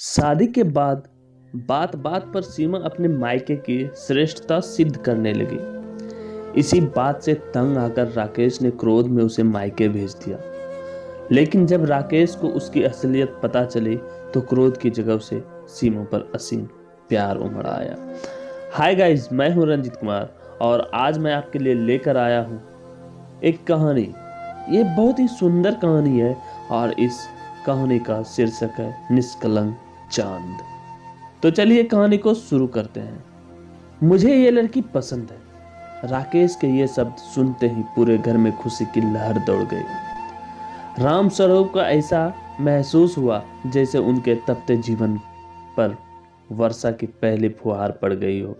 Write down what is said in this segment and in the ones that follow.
शादी के बाद बात बात पर सीमा अपने मायके की श्रेष्ठता सिद्ध करने लगी। इसी बात से तंग आकर राकेश ने क्रोध में उसे मायके भेज दिया। लेकिन जब राकेश को उसकी असलियत पता चली तो क्रोध की जगह से सीमा पर असीम प्यार उमड़ आया। हाय गाइस, मैं हूं रंजित कुमार और आज मैं आपके लिए लेकर आया हूं एक कहानी। ये बहुत ही सुंदर कहानी है और इस कहानी का शीर्षक है निष्कलंक चांद। तो चलिए कहानी को शुरू करते हैं। मुझे ये लड़की पसंद है। राकेश के ये शब्द सुनते ही पूरे घर में खुशी की लहर दौड़ गई। राम स्वरूप का ऐसा महसूस हुआ जैसे उनके तपते जीवन पर वर्षा की पहली फुहार पड़ गई हो।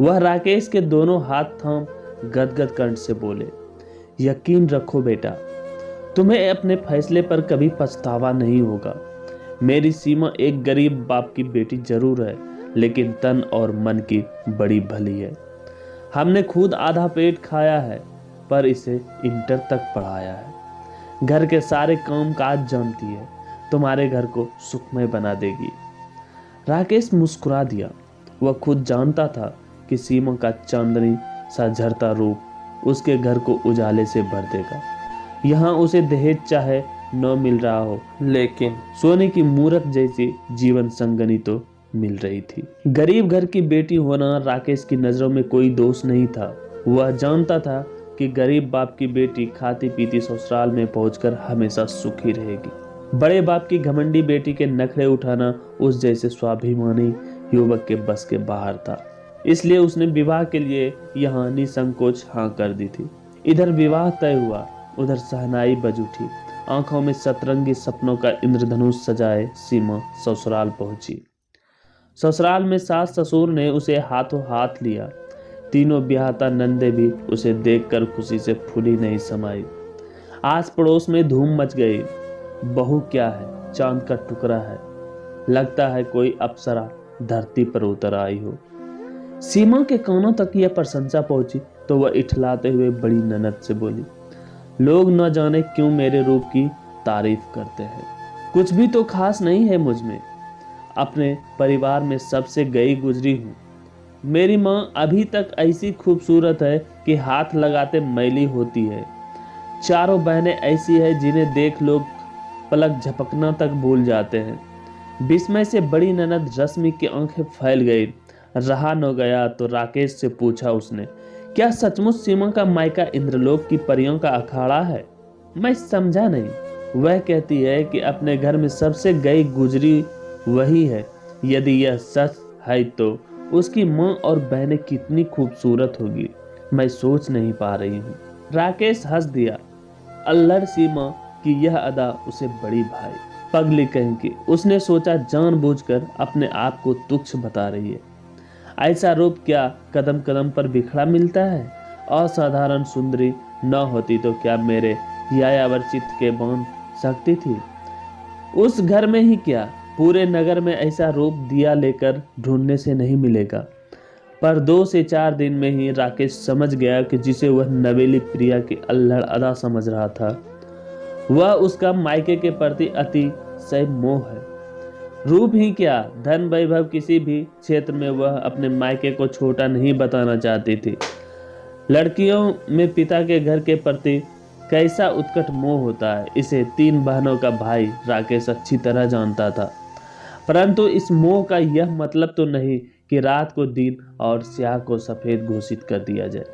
वह राकेश के दोनों हाथ थाम गदगद कंठ से बोले, यकीन रखो बेटा, तुम्हें अपने फैसले पर कभी पछतावा नहीं होगा। मेरी सीमा एक गरीब बाप की बेटी जरूर है, लेकिन तन और मन की बड़ी भली है। हमने खुद आधा पेट खाया है, पर इसे इंटर तक पढ़ाया है। घर के सारे काम काज जानती है, तुम्हारे घर को सुखमय बना देगी। राकेश मुस्कुरा दिया। वह खुद जानता था कि सीमा का चांदनी सा झरता रूप उसके घर को उजाले से भर देगा। यहाँ उसे दहेज चाहे न मिल रहा हो, लेकिन सोने की मूरत जैसी जीवन संगनी तो मिल रही थी। गरीब घर की बेटी होना राकेश की नजरों में कोई दोष नहीं था। वह जानता था कि गरीब बाप की बेटी खाती पीती ससुराल में पहुंचकर हमेशा सुखी रहेगी। बड़े बाप की घमंडी बेटी के नखरे उठाना उस जैसे स्वाभिमानी युवक के बस के बाहर था। इसलिए उसने विवाह के लिए यहाँ निसंकोच हाँ कर दी थी। इधर विवाह तय हुआ, उधर शहनाई बज उठी। आंखों में सतरंगी सपनों का इंद्रधनुष सजाए सीमा ससुराल पहुंची। ससुराल में सास ससुर ने उसे हाथों हाथ लिया। तीनों ब्याहता नंदे भी उसे देखकर खुशी से फूली नहीं समाई। आस पड़ोस में धूम मच गई। बहू क्या है, चांद का टुकड़ा है, लगता है कोई अप्सरा धरती पर उतर आई हो। सीमा के कानों तक यह प्रशंसा पहुंची तो वह इठलाते हुए बड़ी ननद से बोली, लोग न जाने क्यों मेरे रूप की तारीफ करते हैं। कुछ भी तो खास नहीं है मुझ में। अपने परिवार में सबसे गई गुजरी हूँ। मेरी माँ अभी तक ऐसी खूबसूरत है कि हाथ लगाते मैली होती है। चारों बहनें ऐसी है जिन्हें देख लोग पलक झपकना तक भूल जाते हैं। विस्मय से बड़ी ननद रश्मि की आंखें फैल गई। रहा न गया तो राकेश से पूछा उसने, क्या सचमुच सीमा का मायका इंद्रलोक की परियों का अखाड़ा है? मैं समझा नहीं। वह कहती है कि अपने घर में सबसे गई गुजरी वही है। यदि यह सच है तो उसकी माँ और बहनें कितनी खूबसूरत होगी, मैं सोच नहीं पा रही हूँ। राकेश हंस दिया। अल्लड़ सीमा की यह अदा उसे बड़ी भाई। पगली कहीं की, उसने सोचा जानबूझकर अपने आप को तुच्छ बता रही है। ऐसा रूप क्या कदम कदम पर बिखरा मिलता है? असाधारण सुंदरी न होती तो क्या मेरे यायावर चित्त के बांध सकती थी? उस घर में ही क्या, पूरे नगर में ऐसा रूप दिया लेकर ढूंढने से नहीं मिलेगा। पर 2 से 4 दिन में ही राकेश समझ गया कि जिसे वह नवेली प्रिया की अल्हड़ अदा समझ रहा था, वह उसका मायके के प्रति अतिशय मोह है। रूप ही क्या, धन वैभव किसी भी क्षेत्र में वह अपने मायके को छोटा नहीं बताना चाहती थी। लड़कियों में पिता के घर के प्रति कैसा उत्कट मोह होता है, इसे 3 बहनों का भाई राकेश अच्छी तरह जानता था। परंतु इस मोह का यह मतलब तो नहीं कि रात को दिन और स्याह को सफेद घोषित कर दिया जाए।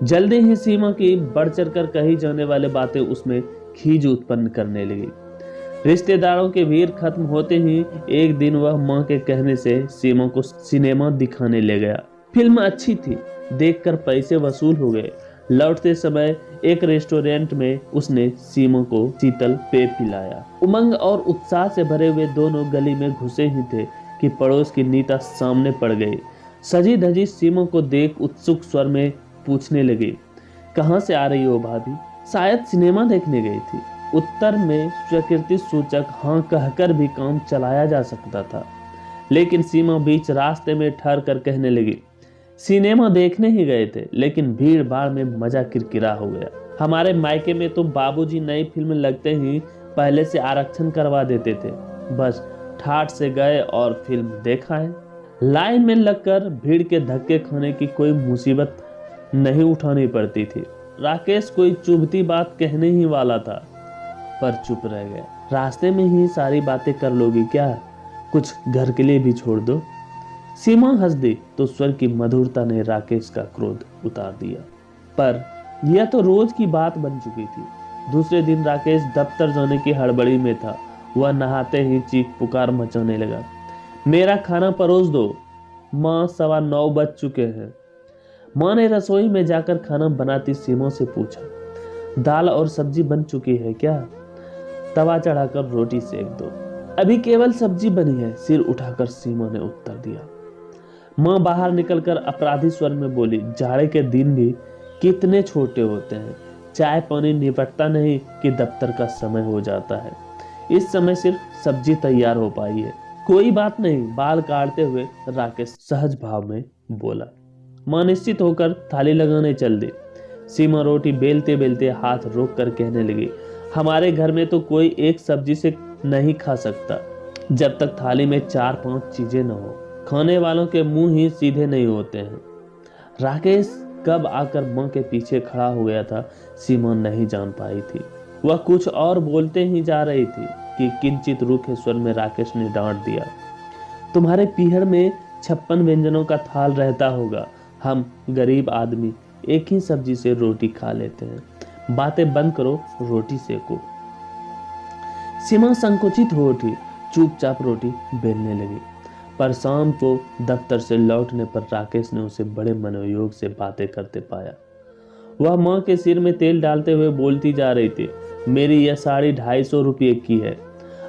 जल्दी ही सीमा की बढ़ चढ़ कर कही जाने वाली बातें उसमें खीज उत्पन्न करने लगी। रिश्तेदारों की भीड़ खत्म होते ही एक दिन वह मां के कहने से सीमा को सिनेमा दिखाने ले गया। फिल्म अच्छी थी, देखकर पैसे वसूल हो गए। लौटते समय एक रेस्टोरेंट में उसने सीमा को शीतल पेय पिलाया। उमंग और उत्साह से भरे हुए दोनों गली में घुसे ही थे कि पड़ोस की नीता सामने पड़ गई। सजी धजी सीमा को देख उत्सुक स्वर में पूछने लगी, कहाँ से आ रही हो भाभी? शायद सिनेमा देखने गई थी। उत्तर में स्वीकृति सूचक हाँ कहकर भी काम चलाया जा सकता था, लेकिन सीमा बीच रास्ते में ठहर कर कहने लगी, सिनेमा देखने ही गए थे, लेकिन भीड़ भाड़ में मजा किरकिरा हो गया। हमारे मायके में तो बाबूजी नई फिल्म लगते ही पहले से आरक्षण करवा देते थे। बस ठाठ से गए और फिल्म देखा है। लाइन में लगकर भीड़ के धक्के खाने की कोई मुसीबत नहीं उठानी पड़ती थी। राकेश कोई चुभती बात कहने ही वाला था, पर चुप रह गया। रास्ते में ही सारी बातें कर लोगी क्या? कुछ घर के लिए भी छोड़ दो। सीमा हंस दी तो स्वर की मधुरता ने राकेश का क्रोध उतार दिया, पर यह तो रोज की बात बन चुकी थी। दूसरे दिन राकेश दफ्तर जाने की हड़बड़ी में था। वह नहाते ही चीख पुकार मचाने लगा, मेरा खाना परोस दो, माँ 9:15 बज चुके हैं। माँ ने रसोई में जाकर खाना बनाती सीमा से पूछा, दाल और सब्जी बन चुकी है क्या? तवा चढ़ाकर रोटी सेक दो। अभी केवल सब्जी बनी है, सिर उठाकर सीमा ने उत्तर दिया। माँ बाहर निकलकर अपराधी स्वर में बोली, जाड़े के दिन भी कितने छोटे होते हैं, चाय पानी निपटता नहीं कि दफ्तर का समय हो जाता है। इस समय सिर्फ सब्जी तैयार हो पाई है। कोई बात नहीं, बाल काटते हुए राकेश सहज भाव में बोला। माँ निश्चित होकर थाली लगाने चल दी। सीमा रोटी बेलते बेलते हाथ रोक कर कहने लगी, हमारे घर में तो कोई एक सब्जी से नहीं खा सकता जब तक थाली में 4-5 चीजें न हो। खाने वालों के मुंह ही सीधे नहीं होते हैं। राकेश कब आकर मां के पीछे खड़ा हो गया था, सीमा नहीं जान पाई थी। वह कुछ और बोलते ही जा रही थी कि किंचित रूखे स्वर में राकेश ने डांट दिया, तुम्हारे पीहर में 56 व्यंजनों का थाल रहता होगा। हम गरीब आदमी एक ही सब्जी से रोटी खा लेते हैं। बातें बंद करो, रोटी सेको। सीमा संकुचित हो उठी, चुपचाप रोटी बेलने लगी। पर शाम को दफ्तर से लौटने पर राकेश ने उसे बड़े मनोयोग से बातें करते पाया। वह माँ के सिर में तेल डालते हुए बोलती जा रही थी, मेरी यह साड़ी 250 रुपये की है।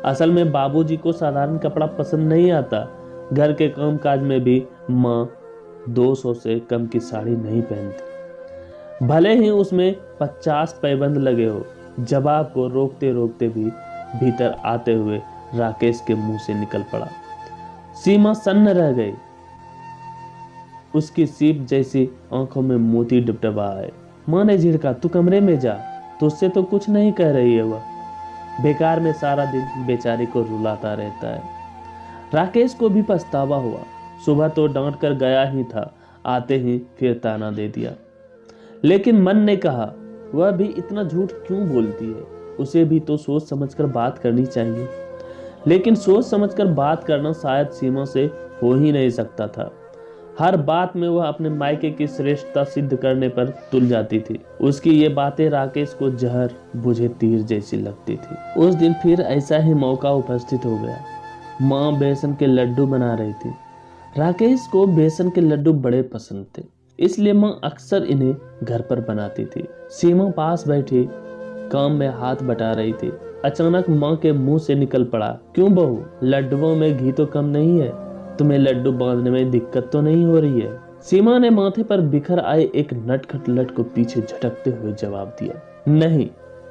असल में बाबूजी को साधारण कपड़ा पसंद नहीं आता। घर के काम काज में भी माँ 200 से कम की साड़ी नहीं पहनती, भले ही उसमें 50 पैबंद लगे हो। जवाब को रोकते रोकते भी भीतर आते हुए राकेश के मुंह से निकल पड़ा। सीमा सन्न रह गई। उसकी सीप जैसी आंखों में मोती डबडबा आए। माँ ने झिड़का, तू कमरे में जा, तुझसे तो कुछ नहीं कह रही है। वह बेकार में सारा दिन बेचारी को रुलाता रहता है। राकेश को भी पछतावा हुआ। सुबह तो डांट कर गया ही था, आते ही फिर ताना दे दिया। लेकिन मन ने कहा, वह भी इतना झूठ क्यों बोलती है? उसे भी तो सोच समझकर बात करनी चाहिए। लेकिन सोच समझकर बात करना शायद सीमा से हो ही नहीं सकता था। हर बात में वह अपने मायके की श्रेष्ठता सिद्ध करने पर तुल जाती थी। उसकी ये बातें राकेश को जहर बुझे तीर जैसी लगती थी। उस दिन फिर ऐसा ही मौका उपस्थित हो गया। माँ बेसन के लड्डू बना रही थी। राकेश को बेसन के लड्डू बड़े पसंद थे, इसलिए माँ अक्सर इन्हें घर पर बनाती थी। सीमा पास बैठी काम में हाथ बटा रही थी। अचानक माँ के मुंह से निकल पड़ा, क्यों बहू, लड्डुओं में घी तो कम नहीं है? तुम्हें लड्डू बांधने में दिक्कत तो नहीं हो रही है? सीमा ने माथे पर बिखर आए एक नटखट लट को पीछे झटकते हुए जवाब दिया, नहीं,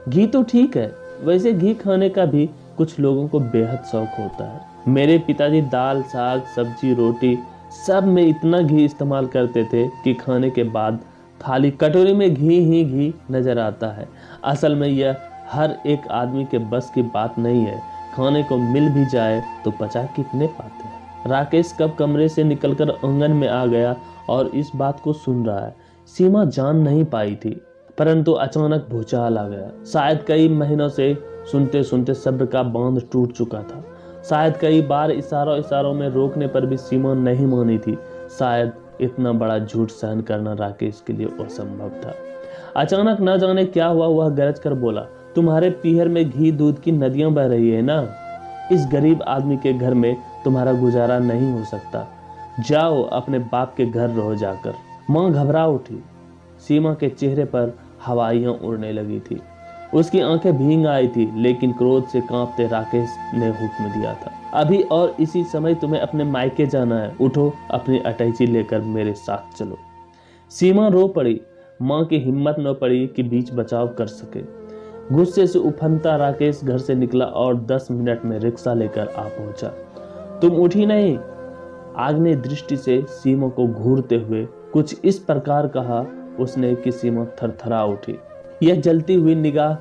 घी तो ठीक है। वैसे घी खाने का भी कुछ लोगों को बेहद शौक होता है। मेरे पिताजी दाल साग सब्जी रोटी सब में इतना घी इस्तेमाल करते थे कि खाने के बाद थाली कटोरी में घी ही घी नजर आता है। असल में यह हर एक आदमी के बस की बात नहीं है। खाने को मिल भी जाए तो पचा कितने पाते हैं। राकेश कब कमरे से निकलकर आंगन में आ गया और इस बात को सुन रहा है। सीमा जान नहीं पाई थी, परंतु अचानक भूचाल आ गया। शायद कई महीनों से सुनते सुनते सब्र का बांध टूट चुका था। शायद कई बार इशारों में रोकने पर भी सीमा नहीं मानी थी। शायद इतना बड़ा झूठ सहन करना राकेश के लिए असंभव था। अचानक न जाने क्या हुआ, वह गरज कर बोला, तुम्हारे पीहर में घी दूध की नदियां बह रही है ना? इस गरीब आदमी के घर में तुम्हारा गुजारा नहीं हो सकता। जाओ अपने बाप के घर रहो जाकर। माँ घबरा उठी। सीमा के चेहरे पर हवाइयां उड़ने लगी थी। उसकी आंखें भीग आई थी, लेकिन क्रोध से कांपते राकेश ने हुक्म दिया था, अभी और इसी समय तुम्हें अपने मायके जाना है। उठो, अपनी अटैची लेकर मेरे साथ चलो। सीमा रो पड़ी। माँ की हिम्मत न पड़ी कि बीच बचाव कर सके। गुस्से से उफनता राकेश घर से निकला और 10 मिनट में रिक्शा लेकर आ पहुंचा। तुम उठी नहीं? आग्नेय दृष्टि से सीमा को घूरते हुए कुछ इस प्रकार कहा उसने कि सीमा थरथरा उठी। यह जलती हुई निगाह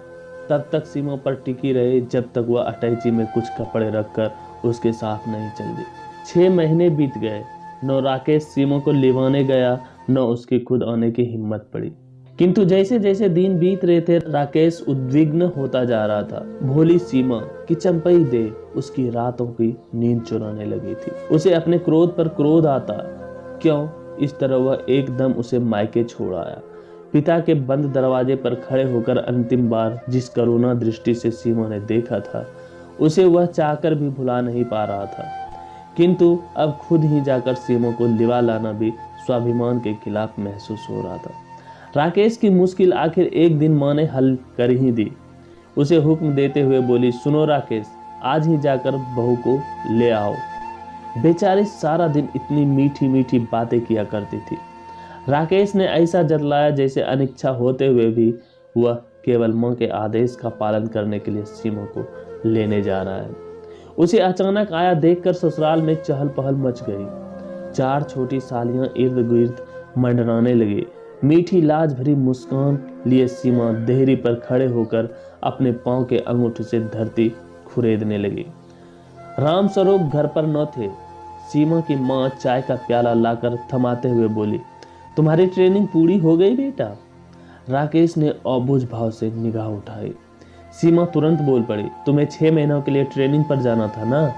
तब तक सीमा पर टिकी रही जब तक वह अटैची में कुछ कपड़े रखकर उसके साथ नहीं चल दी। 6 महीने बीत गए, न राकेश सीमा को लिवाने गया, न उसकी खुद आने की हिम्मत पड़ी। किंतु जैसे जैसे दिन बीत रहे थे, राकेश उद्विग्न होता जा रहा था। भोली सीमा की चंपई दे उसकी रातों की नींद चुराने लगी थी। उसे अपने क्रोध पर क्रोध आता, क्यों इस तरह वह एकदम उसे मायके छोड़ आया। पिता के बंद दरवाजे पर खड़े होकर अंतिम बार जिस करुणा दृष्टि से सीमा ने देखा था, उसे वह चाहकर भी भुला नहीं पा रहा था। किंतु अब खुद ही जाकर सीमा को लिवा लाना भी स्वाभिमान के खिलाफ महसूस हो रहा था। राकेश की मुश्किल आखिर एक दिन माँ ने हल कर ही दी। उसे हुक्म देते हुए बोली, सुनो राकेश, आज ही जाकर बहू को ले आओ। बेचारी सारा दिन इतनी मीठी मीठी बातें किया करती थी। राकेश ने ऐसा जतलाया जैसे अनिच्छा होते हुए भी वह केवल माँ के आदेश का पालन करने के लिए सीमा को लेने जा रहा है। उसे अचानक आया देखकर ससुराल में चहल पहल मच गई। 4 छोटी सालियां इर्द गिर्द मंडराने लगी। मीठी लाज भरी मुस्कान लिए सीमा देहरी पर खड़े होकर अपने पांव के अंगूठे से धरती खुरेदने लगी। रामस्वरूप घर पर न थे। सीमा की माँ चाय का प्याला लाकर थमाते हुए बोली, तुम्हारी ट्रेनिंग पूरी हो गई बेटा? राकेश ने अबूझ भाव से निगाह उठाई। सीमा तुरंत बोल पड़ी, तुम्हें 6 महीनों के लिए ट्रेनिंग पर जाना था ना,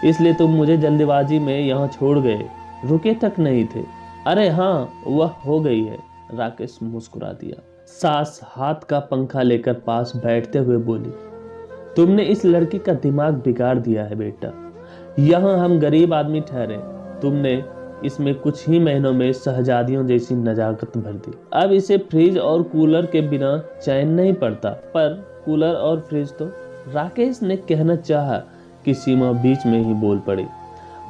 इसलिए तुम मुझे जल्दबाजी में यहाँ छोड़ गए, रुके तक नहीं थे। अरे हाँ, वह हो गई है, राकेश मुस्कुरा दिया। सास हाथ का पंखा लेकर पास बैठते हुए बोली, तुमने इस लड़की का दिमाग बिगाड़ दिया है बेटा। यहाँ हम गरीब आदमी ठहरे, तुमने इसमें कुछ ही महीनों में शहजादियों जैसी नजाकत भर दी। अब इसे फ्रिज और कूलर के बिना चैन नहीं पड़ता। पर कूलर और फ्रिज तो, राकेश ने कहना चाहा कि सीमा बीच में ही बोल पड़ी।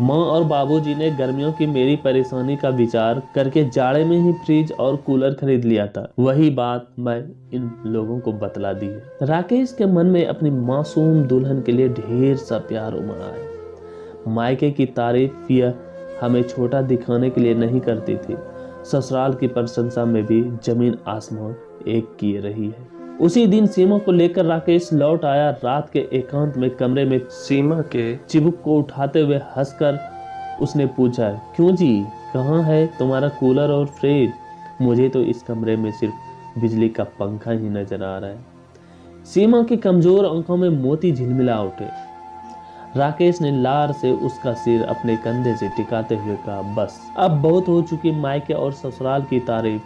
माँ और बाबूजी ने गर्मियों की मेरी परेशानी का विचार करके जाड़े में ही फ्रिज और कूलर खरीद लिया था। वही बात मैं इन लोगों को बतला दी है। राकेश के मन में अपनी मासूम दुल्हन के लिए ढेर सा प्यार उमड़ा है। मायके की तारीफ यह हमें छोटा दिखाने के लिए नहीं करती थी, ससुराल की प्रशंसा में भी जमीन आसमान एक किए रही है। उसी दिन सीमा को लेकर राकेश लौट आया। रात के एकांत में कमरे में सीमा के चिबुक को उठाते हुए हंसकर उसने पूछा, क्यों जी, कहाँ है तुम्हारा कूलर और फ्रिज? मुझे तो इस कमरे में सिर्फ बिजली का पंखा ही नजर आ रहा है। सीमा की कमजोर आंखों में मोती झिलमिला उठे। राकेश ने लार से उसका सिर अपने कंधे से टिकाते हुए कहा, बस अब बहुत हो चुकी मायके और ससुराल की तारीफ।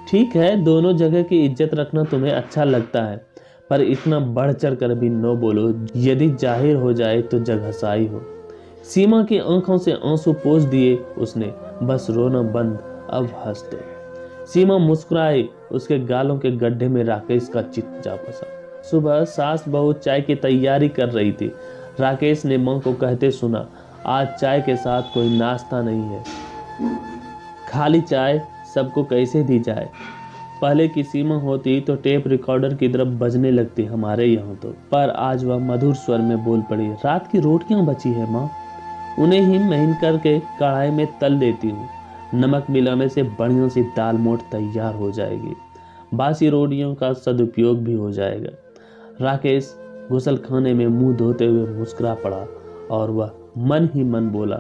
ठीक है, दोनों जगह की इज्जत रखना तुम्हें अच्छा लगता है, पर इतना बढ़ चढ़ कर भी न बोलो, यदि जाहिर हो जाए तो जगहसाई हो। सीमा की आंखों से आंसू पोंछ दिए उसने, बस रोना बंद, अब हंस दो। सीमा मुस्कुराई। उसके गालों के गड्ढे में राकेश का चित्त जा फंसा। सुबह सास बहू चाय की तैयारी कर रही थी। राकेश ने मां को कहते सुना, आज चाय के साथ कोई नाश्ता नहीं है, खाली चाय सबको कैसे दी जाए। पहले की सीमा होती तो टेप रिकॉर्डर की तरफ बजने लगती हमारे यहाँ तो, पर आज वह मधुर स्वर में बोल पड़ी, रात की रोटियां बची है माँ, उन्हें ही महीन करके कढ़ाई में तल देती हूँ। नमक मिलाने से बढ़िया सी दाल मोठ तैयार हो जाएगी, बासी रोटियों का सदुपयोग भी हो जाएगा। राकेश गुसल खाने में मुंह धोते हुए मुस्कुरा पड़ा और वह मन ही मन बोला,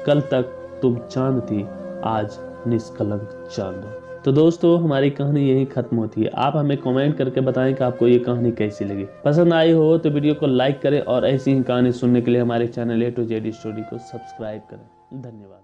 कल तक तुम चांद थी, आज निष्कलंक चांद हो। तो दोस्तों, हमारी कहानी यही खत्म होती है। आप हमें कमेंट करके बताएं कि आपको ये कहानी कैसी लगी। पसंद आई हो तो वीडियो को लाइक करें और ऐसी ही कहानी सुनने के लिए हमारे channel A to Z story को सब्सक्राइब करें। धन्यवाद।